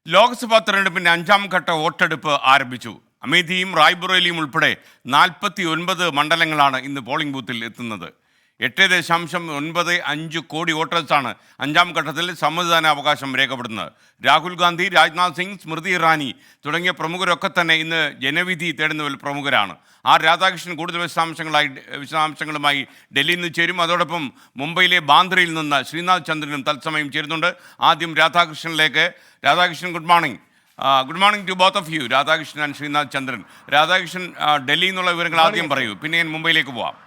ലോക്സഭാ തെരഞ്ഞെടുപ്പിന്റെ 5ാം ഘട്ട വോട്ടെടുപ്പ് ആരംഭിച്ചു. അമേഠിയും റായ്ബറേലിയും ഉൾപ്പെടെ 49 മണ്ഡലങ്ങളാണ് ഇന്ന് പോളിംഗ് ബൂത്തിൽ എത്തുന്നത്. 8.95 കോടി വോട്ടേഴ്സാണ് 5ാം ഘട്ടത്തിൽ സമ്മതിദാനാവകാശം രേഖപ്പെടുത്തുന്നത്. രാഹുൽ ഗാന്ധി, രാജ്നാഥ് സിംഗ്, സ്മൃതി ഇറാനി തുടങ്ങിയ പ്രമുഖരൊക്കെ തന്നെ ഇന്ന് ജനവിധി തേടുന്നവരിൽ പ്രമുഖരാണ്. ആർ രാധാകൃഷ്ണൻ കൂടുതൽ വിശദാംശങ്ങളുമായി ഡൽഹിയിൽ നിന്ന് ചേരും. അതോടൊപ്പം മുംബൈയിലെ ബാന്ദ്രയിൽ നിന്ന് ശ്രീനാഥ് ചന്ദ്രനും തത്സമയം ചേരുന്നുണ്ട്. ആദ്യം രാധാകൃഷ്ണനിലേക്ക്. Radhakrishnan, good morning. Good morning to both of you, Radhakrishnan and Srinath Chandran. Radhakrishnan, ഡൽഹിയിൽ നിന്നുള്ള വിവരങ്ങൾ ആദ്യം പറയൂ, പിന്നെ ഞാൻ മുംബൈയിലേക്ക് പോവാം.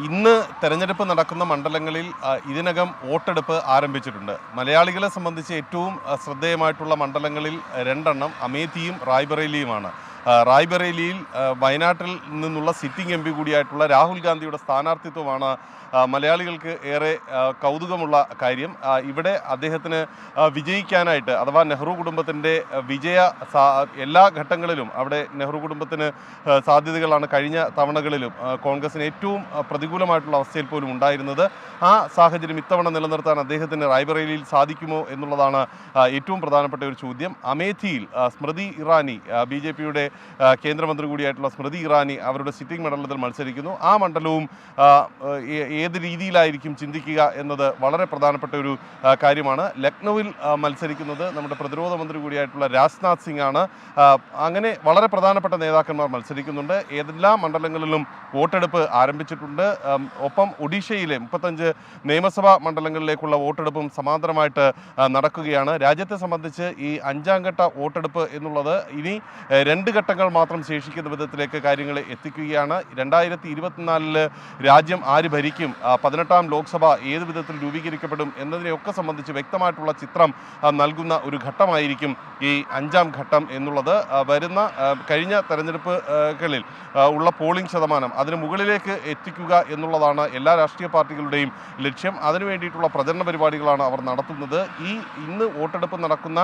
ഇന്ന് തെരഞ്ഞെടുപ്പ് നടക്കുന്ന മണ്ഡലങ്ങളിൽ ഇതിനകം വോട്ടെടുപ്പ് ആരംഭിച്ചിട്ടുണ്ട്. മലയാളികളെ സംബന്ധിച്ച് ഏറ്റവും ശ്രദ്ധേയമായിട്ടുള്ള മണ്ഡലങ്ങളിൽ 2 അമേഠിയും റായ്ബറേലിയുമാണ്. റായ്ബറേലിയിൽ വയനാട്ടിൽ നിന്നുള്ള സിറ്റിംഗ് എം പി കൂടിയായിട്ടുള്ള രാഹുൽ ഗാന്ധിയുടെ സ്ഥാനാർത്ഥിത്വമാണ് മലയാളികൾക്ക് ഏറെ കൗതുകമുള്ള കാര്യം. ഇവിടെ അദ്ദേഹത്തിന് വിജയിക്കാനായിട്ട്, അഥവാ നെഹ്റു കുടുംബത്തിൻ്റെ എല്ലാ ഘട്ടങ്ങളിലും അവിടെ നെഹ്റു കുടുംബത്തിന് സാധ്യതകളാണ് കഴിഞ്ഞ തവണകളിലും കോൺഗ്രസിന് ഏറ്റവും പ്രതികൂലമായിട്ടുള്ള അവസ്ഥയിൽ പോലും ഉണ്ടായിരുന്നത്. ആ സാഹചര്യം ഇത്തവണ നിലനിർത്താൻ അദ്ദേഹത്തിന് റായ്ബറേലിയിൽ സാധിക്കുമോ എന്നുള്ളതാണ് ഏറ്റവും പ്രധാനപ്പെട്ട ഒരു ചോദ്യം. അമേഠിയിൽ സ്മൃതി ഇറാനി, BJPയുടെ കേന്ദ്രമന്ത്രി കൂടിയായിട്ടുള്ള സ്മൃതി ഇറാനി അവരുടെ സിറ്റിംഗ് മണ്ഡലത്തിൽ മത്സരിക്കുന്നു. ആ മണ്ഡലവും ഏത് രീതിയിലായിരിക്കും ചിന്തിക്കുക എന്നത് വളരെ പ്രധാനപ്പെട്ട ഒരു കാര്യമാണ്. ലക്നൌവിൽ മത്സരിക്കുന്നത് നമ്മുടെ പ്രതിരോധ മന്ത്രി കൂടിയായിട്ടുള്ള രാജ്നാഥ് സിംഗ് ആണ്. അങ്ങനെ വളരെ പ്രധാനപ്പെട്ട നേതാക്കന്മാർ മത്സരിക്കുന്നുണ്ട്. ഏതെല്ലാം മണ്ഡലങ്ങളിലും വോട്ടെടുപ്പ് ആരംഭിച്ചിട്ടുണ്ട്. ഒപ്പം ഒഡീഷയിലെ 35 നിയമസഭാ മണ്ഡലങ്ങളിലേക്കുള്ള വോട്ടെടുപ്പും സമാന്തരമായിട്ട് നടക്കുകയാണ്. രാജ്യത്തെ സംബന്ധിച്ച് ഈ 5ാം ഘട്ട വോട്ടെടുപ്പ് എന്നുള്ളത് ഇനി 2 ഘട്ടങ്ങൾ മാത്രം ശേഷിക്കുന്ന വിധത്തിലേക്ക് കാര്യങ്ങളെ എത്തിക്കുകയാണ്. 2024 രാജ്യം ആര് ഭരിക്കും, 18ാം ലോക്സഭ ഏത് വിധത്തിൽ രൂപീകരിക്കപ്പെടും എന്നതിനെയൊക്കെ സംബന്ധിച്ച് വ്യക്തമായിട്ടുള്ള ചിത്രം നൽകുന്ന ഒരു ഘട്ടമായിരിക്കും ഈ 5ാം ഘട്ടം എന്നുള്ളത്. കഴിഞ്ഞ തെരഞ്ഞെടുപ്പുകളിൽ ഉള്ള പോളിംഗ് ശതമാനം അതിന് മുകളിലേക്ക് എത്തിക്കുക എന്നുള്ളതാണ് എല്ലാ രാഷ്ട്രീയ പാർട്ടികളുടെയും ലക്ഷ്യം. അതിനു വേണ്ടിയിട്ടുള്ള പ്രചരണ പരിപാടികളാണ് അവർ നടത്തുന്നത്. ഇന്ന് വോട്ടെടുപ്പ് നടക്കുന്ന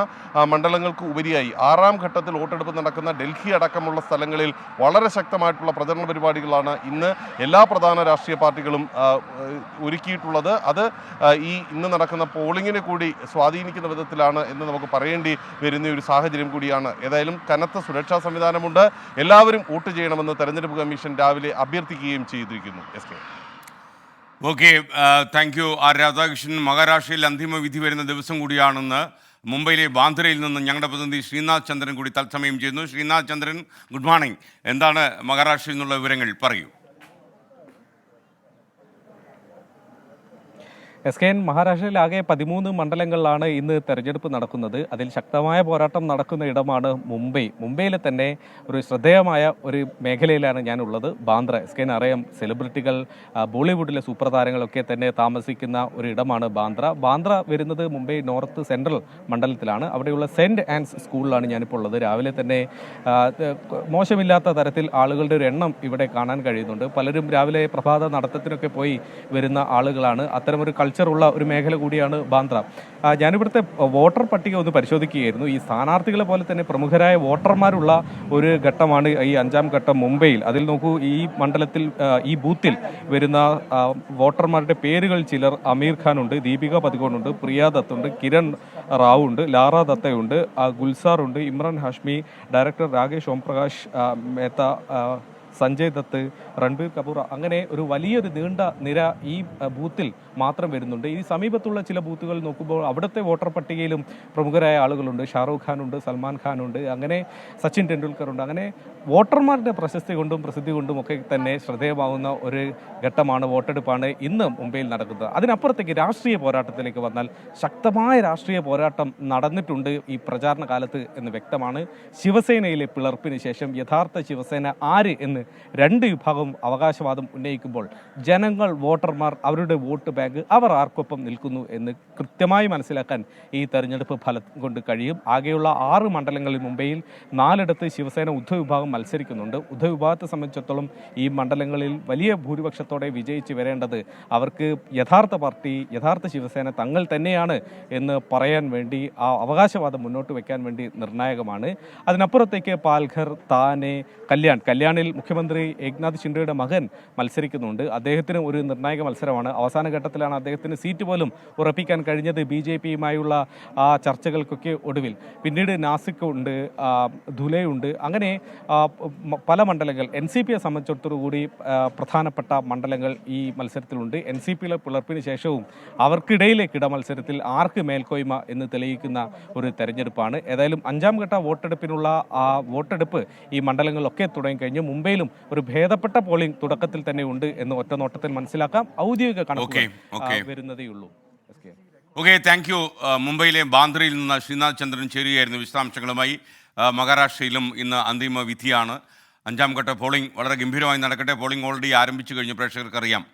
മണ്ഡലങ്ങൾക്ക് ഉപരിയായി 6ാം ഘട്ടത്തിൽ വോട്ടെടുപ്പ് നടക്കുന്ന ഡൽഹി അടക്കമുള്ള സ്ഥലങ്ങളിൽ വളരെ ശക്തമായിട്ടുള്ള പ്രചരണ പരിപാടികളാണ് ഇന്ന് എല്ലാ പ്രധാന രാഷ്ട്രീയ പാർട്ടികളും ഒരുക്കിയിട്ടുള്ളത്. അത് ഇന്ന് നടക്കുന്ന പോളിങ്ങിനെ കൂടി സ്വാധീനിക്കുന്ന വിധത്തിലാണ് എന്ന് നമുക്ക് പറയേണ്ടി വരുന്ന ഒരു സാഹചര്യം കൂടിയാണ്. ഏതായാലും കനത്ത സുരക്ഷാ സംവിധാനമുണ്ട്. എല്ലാവരും വോട്ട് ചെയ്യണമെന്ന് തെരഞ്ഞെടുപ്പ് കമ്മീഷൻ രാവിലെ അഭ്യർത്ഥിക്കുകയും ചെയ്തിരിക്കുന്നു. Okay, thank you are Radhakrishnan. മഹാരാഷ്ട്രയിൽ അന്തിമ വിധി വരുന്ന ദിവസം കൂടിയാണെന്ന് മുംബൈയിലെ ബാന്ദ്രയിൽ നിന്ന് ഞങ്ങളുടെ പ്രതിനിധി ശ്രീനാഥ് ചന്ദ്രൻ കൂടി തത്സമയം ചെയ്യുന്നു. ശ്രീനാഥ് ചന്ദ്രൻ, ഗുഡ് മോർണിംഗ്. എന്താണ് മഹാരാഷ്ട്രയിൽ നിന്നുള്ള വിവരങ്ങൾ, പറയൂ. മഹാരാഷ്ട്രയിലാകെ 13 മണ്ഡലങ്ങളിലാണ് ഇന്ന് തെരഞ്ഞെടുപ്പ് നടക്കുന്നത്. അതിൽ ശക്തമായ പോരാട്ടം നടക്കുന്ന ഇടമാണ് മുംബൈ. മുംബൈയിലെ തന്നെ ഒരു ശ്രദ്ധേയമായ ഒരു മേഖലയിലാണ് ഞാനുള്ളത്, ബാന്ദ്ര. അറിയാം, സെലിബ്രിറ്റികൾ, ബോളിവുഡിലെ സൂപ്പർ താരങ്ങളൊക്കെ തന്നെ താമസിക്കുന്ന ഒരു ഇടമാണ് ബാന്ദ്ര. ബാന്ദ്ര വരുന്നത് മുംബൈ നോർത്ത് സെൻട്രൽ മണ്ഡലത്തിലാണ്. അവിടെയുള്ള സെൻറ്റ് ആൻസ് സ്കൂളിലാണ് ഞാനിപ്പോൾ ഉള്ളത്. രാവിലെ തന്നെ മോശമില്ലാത്ത തരത്തിൽ ആളുകളുടെ ഒരു എണ്ണം ഇവിടെ കാണാൻ കഴിയുന്നുണ്ട്. പലരും രാവിലെ പ്രഭാത നടത്തത്തിനൊക്കെ പോയി വരുന്ന ആളുകളാണ്. അത്തരമൊരു ഉള്ള ഒരു മേഖല കൂടിയാണ് ബാന്ദ്ര. ഞാനിവിടുത്തെ വോട്ടർ പട്ടിക ഒന്ന് പരിശോധിക്കുകയായിരുന്നു. ഈ സ്ഥാനാർത്ഥികളെ പോലെ തന്നെ പ്രമുഖരായ വോട്ടർമാരുള്ള ഒരു ഘട്ടമാണ് ഈ 5ാം ഘട്ടം മുംബൈയിൽ. അതിൽ നോക്കൂ, ഈ മണ്ഡലത്തിൽ ഈ ബൂത്തിൽ വരുന്ന വോട്ടർമാരുടെ പേരുകൾ ചിലർ: അമീർ ഖാൻ ഉണ്ട്, ദീപിക പദുകോണുണ്ട്, പ്രിയ ദത്തുണ്ട്, കിരൺ റാവു ഉണ്ട്, ലാറ ദത്തയുണ്ട്, ഗുൽസാർ ഉണ്ട്, ഇമ്രാൻ ഹാഷ്മി, ഡയറക്ടർ രാകേഷ് ഓംപ്രകാശ് മേത്ത, സഞ്ജയ് ദത്ത്, രൺബീർ കപൂർ, അങ്ങനെ ഒരു വലിയൊരു നീണ്ട നിര ഈ ബൂത്തിൽ മാത്രം വരുന്നുണ്ട്. ഈ സമീപത്തുള്ള ചില ബൂത്തുകൾ നോക്കുമ്പോൾ അവിടുത്തെ വോട്ടർ പട്ടികയിലും പ്രമുഖരായ ആളുകളുണ്ട്. ഷാറൂഖ് ഖാൻ ഉണ്ട്, സൽമാൻ ഖാൻ ഉണ്ട്, അങ്ങനെ സച്ചിൻ ടെണ്ടുൽക്കർ ഉണ്ട്. അങ്ങനെ വോട്ടർമാരുടെ പ്രശസ്തി കൊണ്ടും പ്രസിദ്ധി കൊണ്ടും ഒക്കെ തന്നെ ശ്രദ്ധേയമാകുന്ന ഒരു ഘട്ടമാണ്, വോട്ടെടുപ്പാണ് ഇന്ന് മുംബൈയിൽ നടക്കുന്നത്. അതിനപ്പുറത്തേക്ക് രാഷ്ട്രീയ പോരാട്ടത്തിലേക്ക് വന്നാൽ ശക്തമായ രാഷ്ട്രീയ പോരാട്ടം നടന്നിട്ടുണ്ട് ഈ പ്രചാരണ കാലത്ത് എന്ന് വ്യക്തമാണ്. ശിവസേനയിലെ പിളർപ്പിന് ശേഷം യഥാർത്ഥ ശിവസേന ആര് എന്ന് 2 വിഭാഗം അവകാശവാദം ഉന്നയിക്കുമ്പോൾ ജനങ്ങൾ, വോട്ടർമാർ, അവരുടെ വോട്ട് ബാങ്ക്, അവർ ആർക്കൊപ്പം നിൽക്കുന്നു എന്ന് കൃത്യമായി മനസ്സിലാക്കാൻ ഈ തെരഞ്ഞെടുപ്പ് ഫലം കൊണ്ട് കഴിയും. ആകെയുള്ള 6 മണ്ഡലങ്ങളിൽ മുംബൈയിൽ 4ഇടത്ത് ശിവസേന ഉദ്ധവ് വിഭാഗം മത്സരിക്കുന്നുണ്ട്. ഉദ്ധവ് വിഭാഗത്തെ സംബന്ധിച്ചിടത്തോളം ഈ മണ്ഡലങ്ങളിൽ വലിയ ഭൂരിപക്ഷത്തോടെ വിജയിച്ച് വരേണ്ടത് അവർക്ക് യഥാർത്ഥ പാർട്ടി, യഥാർത്ഥ ശിവസേന തങ്ങൾ തന്നെയാണ് എന്ന് പറയാൻ വേണ്ടി, ആ അവകാശവാദം മുന്നോട്ട് വയ്ക്കാൻ വേണ്ടി നിർണായകമാണ്. അതിനപ്പുറത്തേക്ക് പാൽഘർ, താനെ, കല്യാണിൽ മുഖ്യമന്ത്രി മുഖ്യമന്ത്രി ഏക്നാഥ് ഷിൻഡെയുടെ മകൻ മത്സരിക്കുന്നുണ്ട്. അദ്ദേഹത്തിന് ഒരു നിർണായക മത്സരമാണ്. അവസാന ഘട്ടത്തിലാണ് അദ്ദേഹത്തിന് സീറ്റ് പോലും ഉറപ്പിക്കാൻ കഴിഞ്ഞത് BJPയുമായുള്ള ആ ചർച്ചകൾക്കൊക്കെ ഒടുവിൽ. പിന്നീട് നാസിക് ഉണ്ട്, ധുലെയുണ്ട്, അങ്ങനെ പല മണ്ഡലങ്ങൾ NCPയെ സംബന്ധിച്ചിടത്തോടുകൂടി പ്രധാനപ്പെട്ട മണ്ഡലങ്ങൾ ഈ മത്സരത്തിലുണ്ട്. NCPയിലെ പിളർപ്പിന് ശേഷവും അവർക്കിടയിലെ കിടമത്സരത്തിൽ ആർക്ക് മേൽക്കോയ്മ എന്ന് തെളിയിക്കുന്ന ഒരു തെരഞ്ഞെടുപ്പാണ്. ഏതായാലും 5ാം ഘട്ട വോട്ടെടുപ്പിനുള്ള വോട്ടെടുപ്പ് ഈ മണ്ഡലങ്ങളിലൊക്കെ തുടങ്ങിക്കഴിഞ്ഞു. മുംബൈയിലും ഒരു ഭേദപ്പെട്ട പോളിംഗ് തുടക്കത്തിൽ തന്നെ ഉണ്ട് എന്ന് ഒറ്റ നോട്ടത്തിൽ മനസ്സിലാക്കാം. ഔദ്യോഗിക കണക്കുകൾ വരുന്നതേയുള്ളൂ. Okay, thank you. മുംബൈയിലെ ബാന്ദ്രയിൽ നിന്ന് ശ്രീനാഥ് ചന്ദ്രൻ ചേരുകയായിരുന്നു വിശദാംശങ്ങളുമായി. മഹാരാഷ്ട്രയിലും ഇന്ന് അന്തിമ വിധിയാണ്. 5ാം ഘട്ട പോളിംഗ് വളരെ ഗംഭീരമായി നടക്കട്ടെ. പോളിംഗ് ഓൾറെഡി ആരംഭിച്ചു കഴിഞ്ഞു, പ്രേക്ഷകർക്കറിയാം.